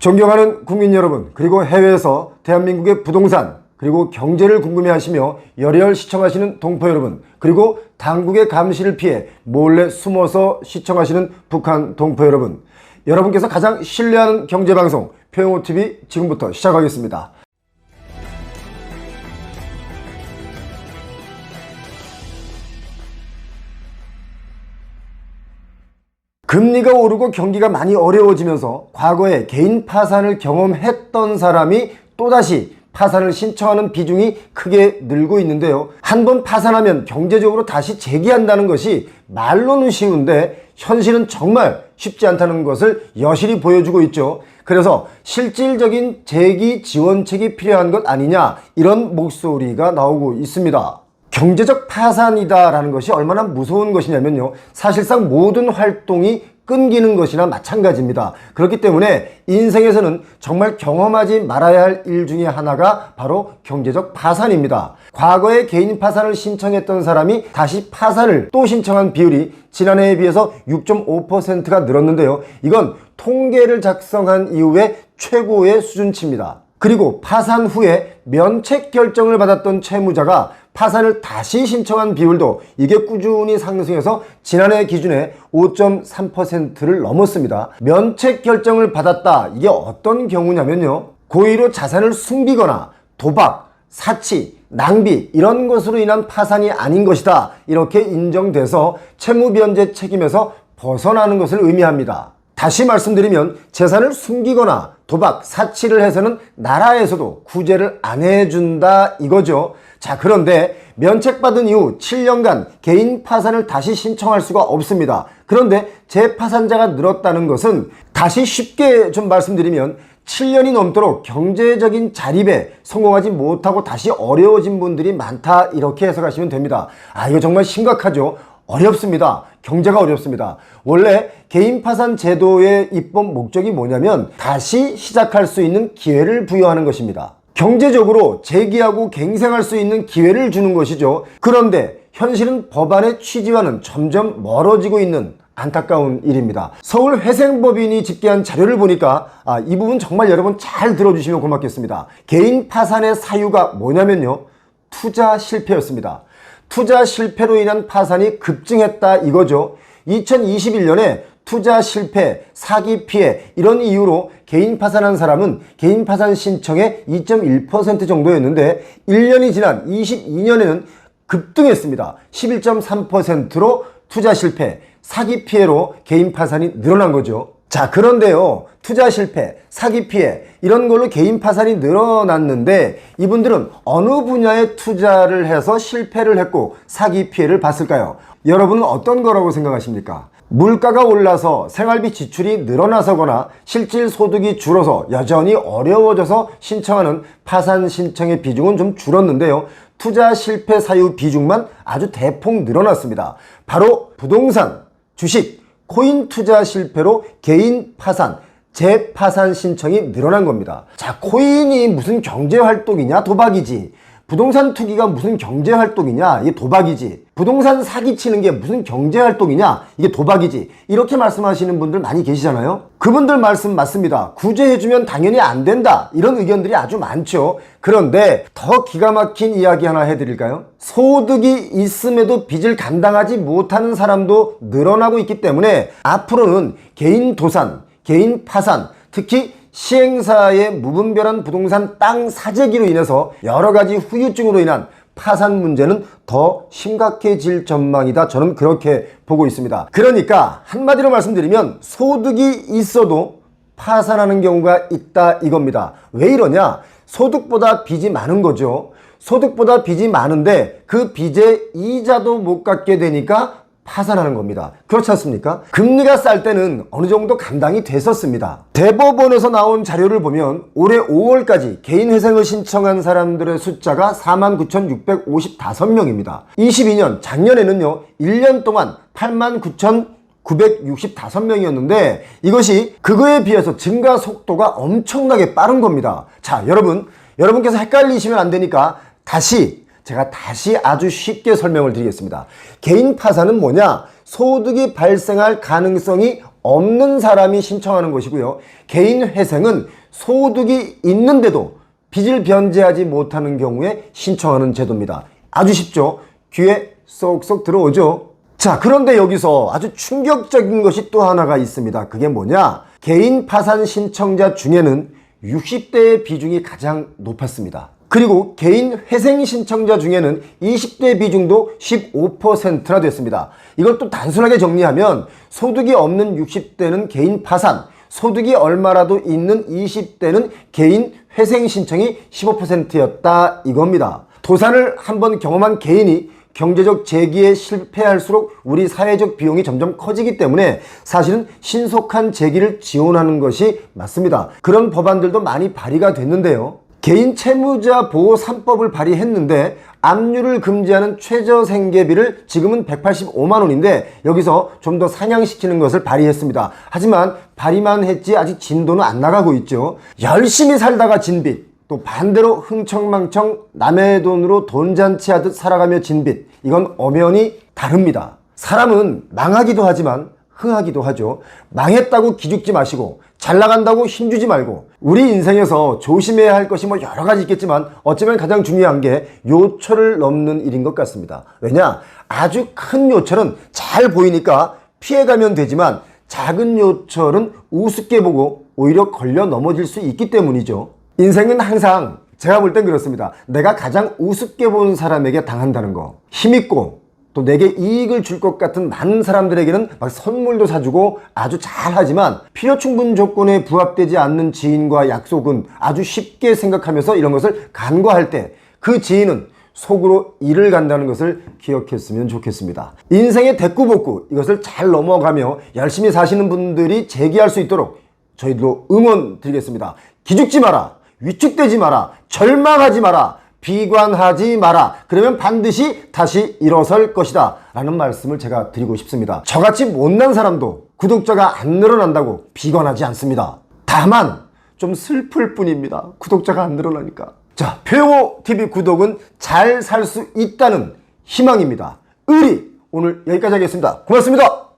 존경하는 국민 여러분, 그리고 해외에서 대한민국의 부동산 그리고 경제를 궁금해하시며 열혈 시청하시는 동포 여러분, 그리고 당국의 감시를 피해 몰래 숨어서 시청하시는 북한 동포 여러분, 여러분께서 가장 신뢰하는 경제방송 표영호TV 지금부터 시작하겠습니다. 금리가 오르고 경기가 많이 어려워지면서 과거에 개인 파산을 경험했던 사람이 또다시 파산을 신청하는 비중이 크게 늘고 있는데요. 한번 파산하면 경제적으로 다시 재기한다는 것이 말로는 쉬운데 현실은 정말 쉽지 않다는 것을 여실히 보여주고 있죠. 그래서 실질적인 재기 지원책이 필요한 것 아니냐, 이런 목소리가 나오고 있습니다. 경제적 파산이다라는 것이 얼마나 무서운 것이냐면요, 사실상 모든 활동이 끊기는 것이나 마찬가지입니다. 그렇기 때문에 인생에서는 정말 경험하지 말아야 할 일 중에 하나가 바로 경제적 파산입니다. 과거에 개인 파산을 신청했던 사람이 다시 파산을 또 신청한 비율이 지난해에 비해서 6.5%가 늘었는데요. 이건 통계를 작성한 이후에 최고의 수준치입니다. 그리고 파산 후에 면책 결정을 받았던 채무자가 파산을 다시 신청한 비율도 이게 꾸준히 상승해서 지난해 기준에 5.3%를 넘었습니다. 면책 결정을 받았다, 이게 어떤 경우냐면요, 고의로 자산을 숨기거나 도박, 사치, 낭비 이런 것으로 인한 파산이 아닌 것이다, 이렇게 인정돼서 채무변제 책임에서 벗어나는 것을 의미합니다. 다시 말씀드리면 재산을 숨기거나 도박, 사치를 해서는 나라에서도 구제를 안 해준다 이거죠. 자, 그런데 면책받은 이후 7년간 개인 파산을 다시 신청할 수가 없습니다. 그런데 재파산자가 늘었다는 것은, 다시 쉽게 좀 말씀드리면 7년이 넘도록 경제적인 자립에 성공하지 못하고 다시 어려워진 분들이 많다, 이렇게 해석하시면 됩니다. 이거 정말 심각하죠. 어렵습니다. 경제가 어렵습니다. 원래 개인 파산 제도의 입법 목적이 뭐냐면 다시 시작할 수 있는 기회를 부여하는 것입니다. 경제적으로 재기하고 갱생할 수 있는 기회를 주는 것이죠. 그런데 현실은 법안의 취지와는 점점 멀어지고 있는 안타까운 일입니다. 서울회생법인이 집계한 자료를 보니까 이 부분 정말 여러분 잘 들어주시면 고맙겠습니다. 개인 파산의 사유가 뭐냐면요, 투자 실패였습니다. 투자 실패로 인한 파산이 급증했다 이거죠. 2021년에 투자 실패, 사기 피해 이런 이유로 개인 파산한 사람은 개인 파산 신청의 2.1% 정도였는데 1년이 지난 22년에는 급등했습니다. 11.3%로 투자 실패, 사기 피해로 개인 파산이 늘어난 거죠. 자, 그런데요, 투자 실패, 사기 피해 이런 걸로 개인 파산이 늘어났는데 이분들은 어느 분야에 투자를 해서 실패를 했고 사기 피해를 봤을까요? 여러분은 어떤 거라고 생각하십니까? 물가가 올라서 생활비 지출이 늘어나서거나 실질 소득이 줄어서 여전히 어려워져서 신청하는 파산 신청의 비중은 좀 줄었는데요, 투자 실패 사유 비중만 아주 대폭 늘어났습니다. 바로 부동산, 주식, 코인 투자 실패로 개인 파산, 재파산 신청이 늘어난 겁니다. 자, 코인이 무슨 경제활동이냐? 도박이지. 부동산 투기가 무슨 경제활동이냐? 이게 도박이지. 부동산 사기치는 게 무슨 경제활동이냐? 이게 도박이지. 이렇게 말씀하시는 분들 많이 계시잖아요. 그분들 말씀 맞습니다. 구제해주면 당연히 안 된다, 이런 의견들이 아주 많죠. 그런데 더 기가 막힌 이야기 하나 해드릴까요? 소득이 있음에도 빚을 감당하지 못하는 사람도 늘어나고 있기 때문에 앞으로는 개인 도산, 개인 파산, 특히 시행사의 무분별한 부동산 땅 사재기로 인해서 여러가지 후유증으로 인한 파산 문제는 더 심각해질 전망이다, 저는 그렇게 보고 있습니다. 그러니까 한마디로 말씀드리면 소득이 있어도 파산하는 경우가 있다 이겁니다. 왜 이러냐? 소득보다 빚이 많은 거죠. 소득보다 빚이 많은데 그 빚의 이자도 못 갚게 되니까 파산하는 겁니다. 그렇지 않습니까? 금리가 쌀 때는 어느 정도 감당이 됐었습니다. 대법원에서 나온 자료를 보면 올해 5월까지 개인 회생을 신청한 사람들의 숫자가 49,655명입니다. 22년 작년에는요, 1년 동안 89,965명이었는데 이것이 그거에 비해서 증가 속도가 엄청나게 빠른 겁니다. 자, 여러분께서 헷갈리시면 안 되니까 제가 다시 아주 쉽게 설명을 드리겠습니다. 개인 파산은 뭐냐? 소득이 발생할 가능성이 없는 사람이 신청하는 것이고요. 개인회생은 소득이 있는데도 빚을 변제하지 못하는 경우에 신청하는 제도입니다. 아주 쉽죠? 귀에 쏙쏙 들어오죠? 자, 그런데 여기서 아주 충격적인 것이 또 하나가 있습니다. 그게 뭐냐? 개인 파산 신청자 중에는 60대의 비중이 가장 높았습니다. 그리고 개인 회생 신청자 중에는 20대 비중도 15%나 됐습니다. 이걸 또 단순하게 정리하면 소득이 없는 60대는 개인 파산, 소득이 얼마라도 있는 20대는 개인 회생 신청이 15%였다 이겁니다. 도산을 한번 경험한 개인이 경제적 재기에 실패할수록 우리 사회적 비용이 점점 커지기 때문에 사실은 신속한 재기를 지원하는 것이 맞습니다. 그런 법안들도 많이 발의가 됐는데요. 개인 채무자 보호 3법을 발의했는데 압류를 금지하는 최저생계비를 지금은 185만 원인데 여기서 좀 더 상향시키는 것을 발의했습니다. 하지만 발의만 했지 아직 진도는 안 나가고 있죠. 열심히 살다가 진 빚, 또 반대로 흥청망청 남의 돈으로 돈잔치하듯 살아가며 진 빚, 이건 엄연히 다릅니다. 사람은 망하기도 하지만 흥하기도 하죠. 망했다고 기죽지 마시고 잘 나간다고 힘주지 말고 우리 인생에서 조심해야 할 것이 여러 가지 있겠지만 어쩌면 가장 중요한 게 요철을 넘는 일인 것 같습니다. 왜냐? 아주 큰 요철은 잘 보이니까 피해가면 되지만 작은 요철은 우습게 보고 오히려 걸려 넘어질 수 있기 때문이죠. 인생은 항상 제가 볼 땐 그렇습니다. 내가 가장 우습게 본 사람에게 당한다는 거, 힘있고 또 내게 이익을 줄 것 같은 많은 사람들에게는 막 선물도 사주고 아주 잘하지만 필요 충분 조건에 부합되지 않는 지인과 약속은 아주 쉽게 생각하면서 이런 것을 간과할 때 그 지인은 속으로 일을 간다는 것을 기억했으면 좋겠습니다. 인생의 대꾸복구, 이것을 잘 넘어가며 열심히 사시는 분들이 재기할 수 있도록 저희도 응원 드리겠습니다. 기죽지 마라, 위축되지 마라, 절망하지 마라, 비관하지 마라. 그러면 반드시 다시 일어설 것이다 라는 말씀을 제가 드리고 싶습니다. 저같이 못난 사람도 구독자가 안 늘어난다고 비관하지 않습니다. 다만 좀 슬플 뿐입니다. 구독자가 안 늘어나니까. 자, 표영호TV 구독은 잘 살 수 있다는 희망입니다. 의리, 오늘 여기까지 하겠습니다. 고맙습니다.